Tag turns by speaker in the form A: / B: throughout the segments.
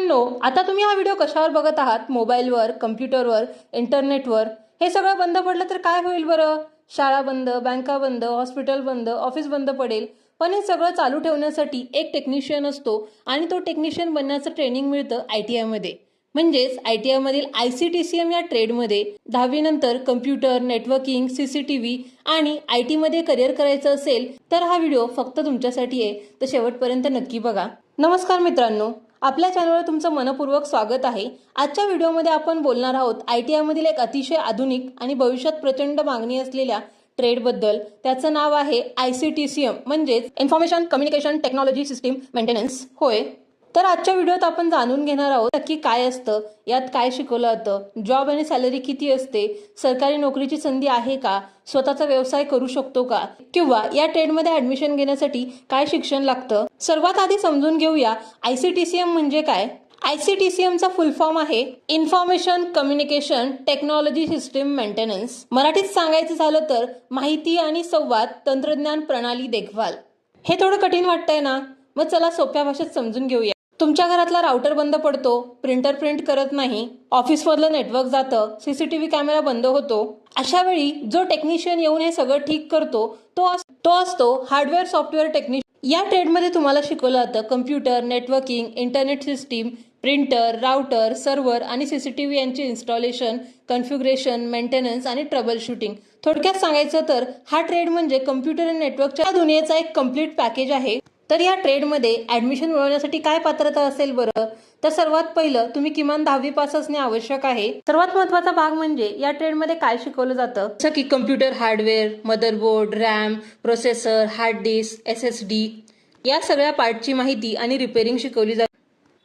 A: मित्रांनो, आता तुम्ही हा व्हिडिओ कशावर बघत आहात? मोबाईलवर, कम्प्युटरवर, इंटरनेटवर. हे सगळं बंद पडलं तर काय होईल बरं? शाळा बंद, बँका बंद, हॉस्पिटल बंद, ऑफिस बंद पडेल. पण हे सगळं चालू ठेवण्यासाठी एक टेक्निशियन असतो आणि तो टेक्निशियन बनण्याचं ट्रेनिंग मिळतं ITI मध्ये. म्हणजेच ITI मधील ICTCM या ट्रेडमध्ये 10वी नंतर कम्प्युटर, नेटवर्किंग, CCTV आणि IT मध्ये करिअर करायचं असेल तर हा व्हिडिओ फक्त तुमच्यासाठी आहे. तर शेवटपर्यंत नक्की बघा. नमस्कार मित्रांनो, आपल्या चॅनलवर तुमचं मनपूर्वक स्वागत आहे. आजच्या व्हिडिओमध्ये आपण बोलणार आहोत ITI मधील एक अतिशय आधुनिक आणि भविष्यात प्रचंड मागणी असलेल्या ट्रेडबद्दल. त्याचं नाव आहे ICTCM म्हणजेच information communication technology system maintenance. होय, तर आजच्या व्हिडिओत आपण जाणून घेणार आहोत नक्की काय असतं, यात काय शिकवलं जातं, जॉब आणि सॅलरी किती असते, सरकारी नोकरीची संधी आहे का, स्वतःचा व्यवसाय करू शकतो का, किंवा या ट्रेडमध्ये ऍडमिशन घेण्यासाठी काय शिक्षण लागतं. सर्वात आधी समजून घेऊया ICTCM म्हणजे काय. ICTCMचा फुल फॉर्म आहे information communication technology system maintenance. मराठीत सांगायचं झालं तर माहिती आणि संवाद तंत्रज्ञान प्रणाली देखभाल. हे थोडं कठीण वाटतंय ना? मग चला सोप्या भाषेत समजून घेऊया. तुमच्या घरातला राउटर बंद पडतो, प्रिंटर प्रिंट करत नाही, ऑफिसमधलं नेटवर्क जातं, CCTV कॅमेरा बंद होतो. अशा वेळी जो टेक्निशियन येऊन हे सगळं ठीक करतो तो असतो हार्डवेअर सॉफ्टवेअर टेक्निशियन. या ट्रेडमध्ये तुम्हाला शिकवलं जातं computer, networking, internet system, printer, router, server आणि CCTV यांचे इन्स्टॉलेशन, कॉन्फिगरेशन, मेंटेनन्स आणि ट्रबल शूटिंग. थोडक्यात सांगायचं तर हा ट्रेड म्हणजे कम्प्युटर आणि नेटवर्कच्या दुनियेचा एक कम्प्लीट पॅकेज आहे. तर या ट्रेडमध्ये ऍडमिशन मिळवण्यासाठी काय पात्रता असेल बरं? तर सर्वात पहिलं तुम्ही किमान 10वी पास असणे आवश्यक आहे. सर्वात महत्त्वाचा भाग म्हणजे या ट्रेडमध्ये काय शिकवलं जातं, जसं की computer hardware, motherboard, RAM, processor, hard disk, SSD या सगळ्या पार्टची माहिती आणि रिपेअरिंग शिकवली जाते.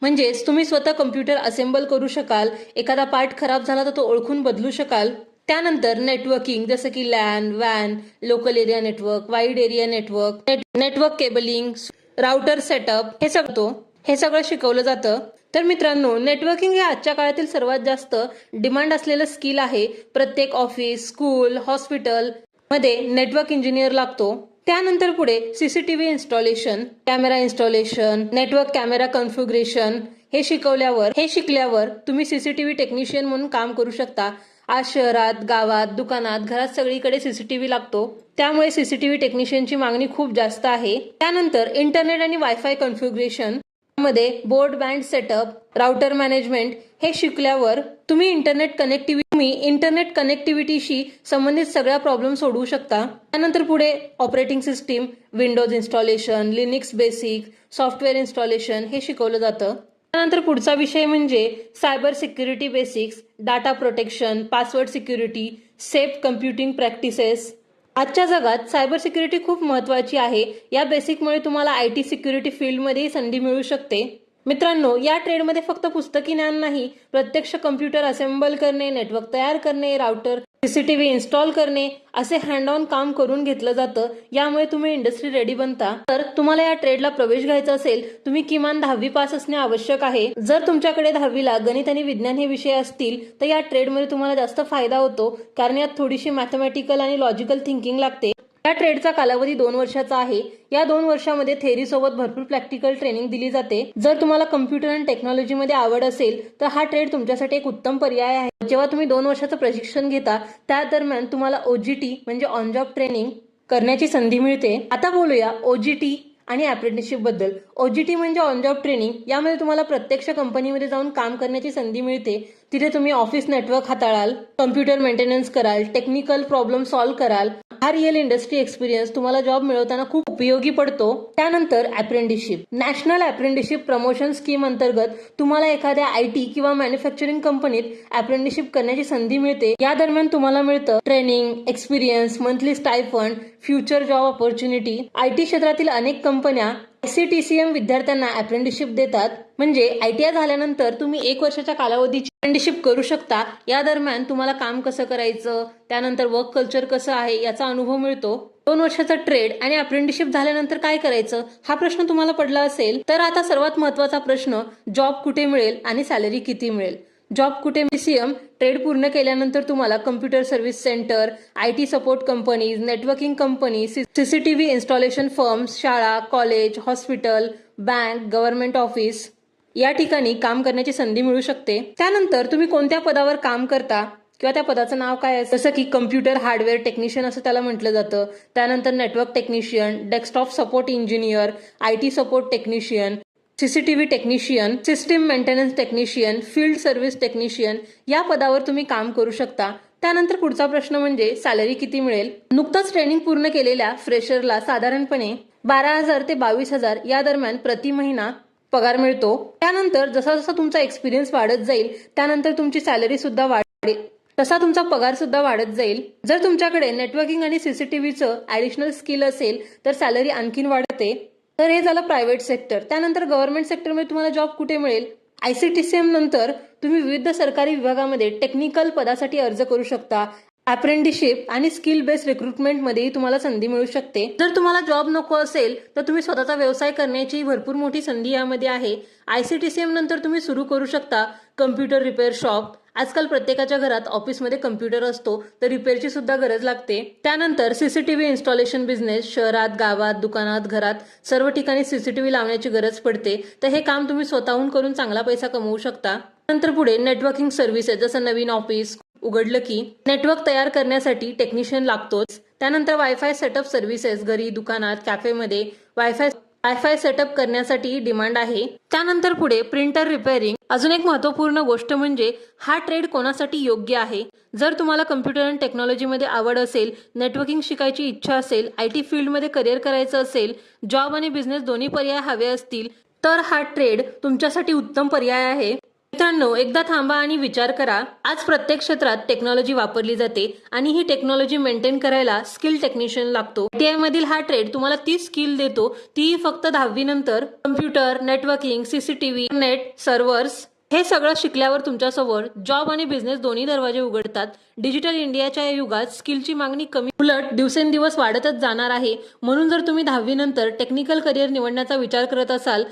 A: म्हणजेच तुम्ही स्वतः कम्प्युटर असेंबल करू शकाल, एखादा पार्ट खराब झाला तर तो ओळखून बदलू शकाल. त्यानंतर नेटवर्किंग जसं की LAN, WAN, local area network, wide area network, network cabling, router setup हे सगळं शिकवलं जातं. तर मित्रांनो, नेटवर्किंग हे आजच्या काळातील सर्वात जास्त डिमांड असलेलं स्किल आहे. प्रत्येक ऑफिस, स्कूल, हॉस्पिटल मध्ये नेटवर्क इंजिनियर लागतो. त्यानंतर पुढे CCTV installation, camera installation, network camera configuration हे शिकल्यावर तुम्ही CCTV टेक्निशियन म्हणून काम करू शकता. आज शहरात, गावात, दुकानात, घरात सगळीकडे CCTV लागतो. त्यामुळे CCTV टेक्निशियनची मागणी खूप जास्त आहे. त्यानंतर इंटरनेट आणि वायफाय कॉन्फिगरेशन मध्ये board band setup, router management हे शिकल्यावर तुम्ही इंटरनेट कनेक्टिव्हिटीशी संबंधित सगळ्या प्रॉब्लेम सोडवू शकता. त्यानंतर पुढे operating system, Windows installation, Linux basic, software installation हे शिकवलं जातं. त्यानंतर पुढचा विषय म्हणजे cyber security basics, data protection, password security, safe computing practices. आजच्या जगात सायबर सिक्युरिटी खूप महत्त्वाची आहे. या बेसिकमुळे तुम्हाला IT सिक्युरिटी फील्डमध्येही संधी मिळू शकते. मित्रांनो, या ट्रेडमध्ये फक्त पुस्तकी ज्ञान नाही, प्रत्यक्ष कम्प्युटर असेंबल करणे, नेटवर्क तयार करणे, राउटर, CCTV इन्स्टॉल करणे असे हँड ऑन काम करून घेतलं जातं. यामुळे तुम्ही इंडस्ट्री रेडी बनता. तर तुम्हाला या ट्रेडला प्रवेश घ्यायचा असेल, तुम्ही किमान 10वी पास असणे आवश्यक आहे. जर तुमच्याकडे 10वीला गणित आणि विज्ञान हे विषय असतील तर या ट्रेडमध्ये तुम्हाला जास्त फायदा होतो, कारण यात थोडीशी मॅथमॅटिकल आणि लॉजिकल थिंकिंग लागते. या ट्रेडचा कालावधी 2 वर्षाचा आहे. या 2 वर्षामध्ये थेअरी सोबत भरपूर प्रॅक्टिकल ट्रेनिंग दिली जाते. जर तुम्हाला कम्प्युटर आणि टेक्नॉलॉजीमध्ये आवड असेल तर हा ट्रेड तुमच्यासाठी एक उत्तम पर्याय आहे. जेव्हा तुम्ही 2 वर्षाचं प्रशिक्षण घेता त्या दरम्यान तुम्हाला OJT म्हणजे ऑन जॉब ट्रेनिंग करण्याची संधी मिळते. आता बोलूया OJT आणि अप्रेंटिसशिप बद्दल. OJT म्हणजे ऑन जॉब ट्रेनिंग. यामध्ये तुम्हाला प्रत्यक्ष कंपनीमध्ये जाऊन काम करण्याची संधी मिळते. तिथे तुम्ही ऑफिस नेटवर्क हाताळाल, कम्प्युटर मेंटेनन्स कराल, टेक्निकल प्रॉब्लेम सॉल्व्ह कराल. हा रिअल इंडस्ट्री एक्सपिरियन्स तुम्हाला जॉब मिळवताना खूप उपयोगी पडतो. त्यानंतर apprenticeship, national apprenticeship promotion scheme अंतर्गत तुम्हाला एखाद्या IT किंवा मॅन्युफॅक्चरिंग कंपनीत अप्रेंटिसशिप करण्याची संधी मिळते. या दरम्यान तुम्हाला मिळतं training, experience, monthly stipend, future job opportunity. IT क्षेत्रातील अनेक कंपन्या ICTCM विद्यार्थ्यांना अप्रेंटिसशिप देतात. म्हणजे ITI झाल्यानंतर तुम्ही 1 वर्षाच्या कालावधीची अप्रेंटिसशिप करू शकता. या दरम्यान तुम्हाला काम कसं करायचं, त्यानंतर वर्क कल्चर कसं आहे याचा अनुभव मिळतो. 2 वर्षाचा ट्रेड आणि अप्रेंटिसशिप झाल्यानंतर काय करायचं हा प्रश्न तुम्हाला पडला असेल तर आता सर्वात महत्त्वाचा प्रश्न, जॉब कुठे मिळेल आणि सॅलरी किती मिळेल. जॉब कुठे CM ट्रेड पूर्ण केल्यानंतर तुम्हाला computer service centre, IT support companies, networking company, CCTV installation firms, शाळा, college, hospital, bank, government office या ठिकाणी काम करण्याची संधी मिळू शकते। त्यानंतर तुम्ही कोणत्या पदावर काम करता किंवा त्या पदाचं नाव काय आहे, जसं की कम्प्युटर हार्डवेअर टेक्निशियन असं त्याला म्हटलं जातं। त्यानंतर network technician, desktop support engineer, IT support technician, CCTV technician, system maintenance technician, field service technician या पदावर तुम्ही काम करू शकता। त्यानंतर पुढचा प्रश्न म्हणजे सॅलरी किती मिळेल। नुकताच ट्रेनिंग पूर्ण केलेल्या फ्रेशरला साधारणपणे 12,000 ते 22,000 या दरम्यान प्रति महिना पगार मिळतो। त्यानंतर जसा जसा तुमचा एक्सपिरियन्स वाढत जाईल त्यानंतर तुमची सॅलरी सुद्धा वाढेल, तसा तुमचा पगार सुद्धा वाढत जाईल। जर तुमच्याकडे नेटवर्किंग आणि CCTVचं ॲडिशनल स्किल असेल तर सॅलरी आणखीन वाढते। तर हे झालं प्रायव्हेट सेक्टर। त्यानंतर गव्हर्नमेंट सेक्टरमध्ये तुम्हाला जॉब कुठे मिळेल, ICTCM नंतर तुम्ही विविध सरकारी विभागामध्ये टेक्निकल पदासाठी अर्ज करू शकता। अप्रेंटिसशिप आणि स्किल बेस्ड रिक्रुटमेंटमध्येही तुम्हाला संधी मिळू शकते। जर तुम्हाला जॉब नको असेल तर तुम्ही स्वतःचा व्यवसाय करण्याची भरपूर मोठी संधी यामध्ये आहे। ICTCM नंतर तुम्ही सुरू करू शकता कम्प्युटर रिपेअर शॉप। आजकाल प्रत्येकाच्या घरात ऑफिसमध्ये कम्प्युटर असतो, तर रिपेअरची सुद्धा गरज लागते। त्यानंतर CCTV इन्स्टॉलेशन बिझनेस, शहरात, गावात, दुकानात, घरात सर्व ठिकाणी CCTV लावण्याची गरज पडते, तर हे काम तुम्ही स्वतःहून करून चांगला पैसा कमवू शकता। नंतर पुढे नेटवर्किंग सर्व्हिसेस, जसं नवीन ऑफिस उघडलं की नेटवर्क तयार करण्यासाठी टेक्निशियन लागतोच। त्यानंतर वायफाय सेटअप सर्व्हिसेस, घरी, दुकानात, कॅफेमध्ये वायफाय सेटअप करण्यासाठी डिमांड आहे। त्यानंतर पुढे प्रिंटर रिपेअरिंग। अजून एक महत्त्वपूर्ण गोष्ट म्हणजे हा ट्रेड कोणासाठी योग्य आहे। जर तुम्हाला कम्प्युटर आणि टेक्नॉलॉजीमध्ये आवड असेल, नेटवर्किंग शिकायची इच्छा असेल, IT फील्डमध्ये करिअर करायचं असेल, जॉब आणि बिझनेस दोन्ही पर्याय हवे असतील, तर हा ट्रेड तुमच्यासाठी उत्तम पर्याय आहे। मित्रांनो, एकदा थांबा आणि विचार करा। आज प्रत्येक क्षेत्रात टेक्नॉलॉजी वापरली जाते आणि ही टेक्नॉलॉजी मेंटेन करायला स्किल टेक्निशियन लागतो। ITI मधील हा ट्रेड तुम्हाला ती स्किल देतो, ती फक्त 10वी नंतर computer, networking, CCTV, net, servers हे सगळं शिकल्यावर तुमच्यासमोर जॉब आणि बिझनेस दोन्ही दरवाजे उघडतात। डिजिटल इंडियाच्या युगात स्किलची मागणी कमी उलट दिवसेंदिवस वाढतच जाणार आहे। म्हणून जर तुम्ही 10वी नंतर टेक्निकल करिअर निवडण्याचा विचार करत असाल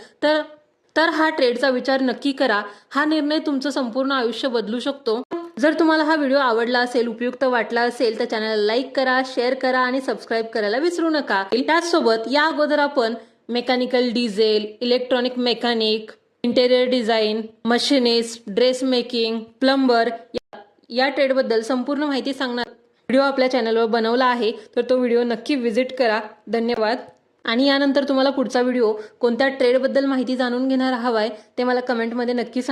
A: तर हा ट्रेडचा विचार नक्की करा। हा निर्णय तुमचं संपूर्ण आयुष्य बदलू शकतो। जर तुम्हाला हा व्हिडिओ आवडला असेल, उपयुक्त वाटला असेल तर चॅनलला लाईक करा, शेअर करा आणि सबस्क्राईब करायला विसरू नका। त्याचसोबत या अगोदर आपण mechanical diesel, electronic mechanic, interior design, machinist, dress making, plumber या ट्रेडबद्दल संपूर्ण माहिती सांगणार व्हिडिओ आपल्या चॅनलवर बनवला आहे, तर तो व्हिडिओ नक्की व्हिजिट करा। धन्यवाद। आणि यानंतर तुम्हाला पुढचा व्हिडिओ कोणत्या ट्रेडबद्दल माहिती जाणून घेणार हवाय ते मला कमेंटमध्ये नक्की सांगा।